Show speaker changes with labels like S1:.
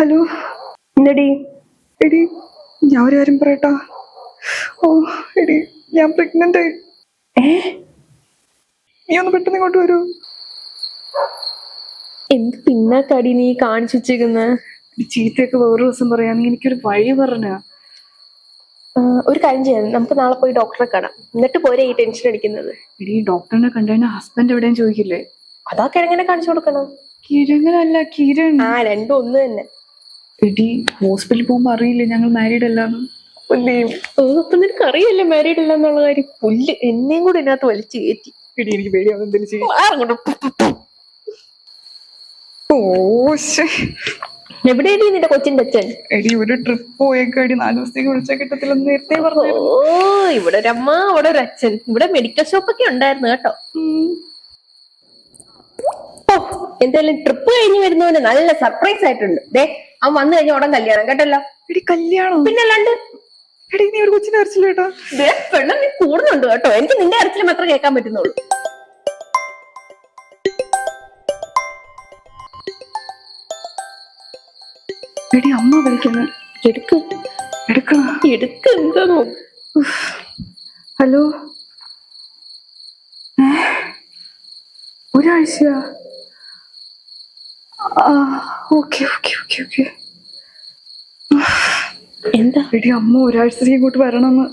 S1: Hello.
S2: എന്തടി?
S1: എടി ഞാൻ ഒരു കാര്യം പറയട്ടാ. ഓ എടി ഞാൻ പ്രഗ്നന്റ് ആയി. നീ ഒന്ന് പെട്ടെന്ന് ഇങ്ങോട്ട് വരൂ.
S2: എന്ത് പിന്നാക്കടി നീ കാണിച്ചു വെച്ചേക്കുന്ന?
S1: ചീത്തയൊക്കെ വേറൊരു ദിവസം പറയാ. നീ എനിക്കൊരു വഴി പറഞ്ഞ.
S2: ഒരു കാര്യം ചെയ്യാം, നമുക്ക് നാളെ പോയി ഡോക്ടറെ കാണാം. എന്നിട്ട് പോരെ ഈ ടെൻഷൻ അടിക്കുന്നത്.
S1: എടി ഡോക്ടറിനെ കണ്ടുകഴിഞ്ഞാൽ ഹസ്ബൻഡ് എവിടെയും ചോദിക്കില്ലേ?
S2: അതാ കിഴങ്ങനെ കാണിച്ചു കൊടുക്കണം.
S1: കിഴങ്ങനല്ല കിരൺ.
S2: രണ്ടും ഒന്ന് തന്നെ.
S1: എടി ഹോസ്പിറ്റലിൽ പോകുമ്പോ അറിയില്ലേ ഞങ്ങൾ മാരീഡ് അല്ലാന്ന്?
S2: അപ്പൊ നിനക്ക് അറിയല്ലേ മാരീഡ് അല്ല എന്നുള്ള കാര്യം? പുല്ല് എന്നെയും കൂടെ ഇതിനകത്ത് വലിച്ചു കയറ്റി.
S1: എടി എനിക്ക് പേടിയാവും എന്തെങ്കിലും ചെയ്യും.
S2: എവിടെയാടി നിന്റെ കൊച്ചിന്റെ അച്ഛൻ?
S1: എടി ഒരു ട്രിപ്പ് പോയേക്കടി, 4 ദിവസത്തേക്ക് വിളിച്ചാൽ കിട്ടത്തില്ലെന്ന് നേരത്തെ പറഞ്ഞു.
S2: ഇവിടെ ഒരു അമ്മ, അവിടെ ഒരു അച്ഛൻ. ഇവിടെ മെഡിക്കൽ ഷോപ്പൊക്കെ ഉണ്ടായിരുന്നു കേട്ടോ. എന്തായാലും ട്രിപ്പ് കഴിഞ്ഞ് വരുന്നവന് നല്ല സർപ്രൈസ് ആയിട്ടുണ്ട്. ദേ അവൻ വന്നു കഴിഞ്ഞ ഉടൻ കല്യാണം കേട്ടല്ലോ.
S1: എടി കല്യാണം?
S2: പിന്നല്ലാണ്ട്.
S1: എടി നീ ഒരു കൊച്ചിനെ അരച്ചില്ല കേട്ടോ.
S2: പെണ്ണം നീ കൂടുന്നുണ്ട് കേട്ടോ. എനിക്ക് നിന്റെ അരച്ചിൽ മാത്രമേ കേൾക്കാൻ പറ്റുന്നുള്ളൂ.
S1: എടി അമ്മ വിളിക്കുന്നു.
S2: എടുക്ക് എന്താ നോക്ക്.
S1: ഹലോ. ഒരാഴ്ചയാ? Okay okay okay okay.
S2: എന്താ?
S1: എടി അമ്മ ഒരാഴ്ചത്തേക്ക് ഇങ്ങോട്ട് വരണമെന്ന്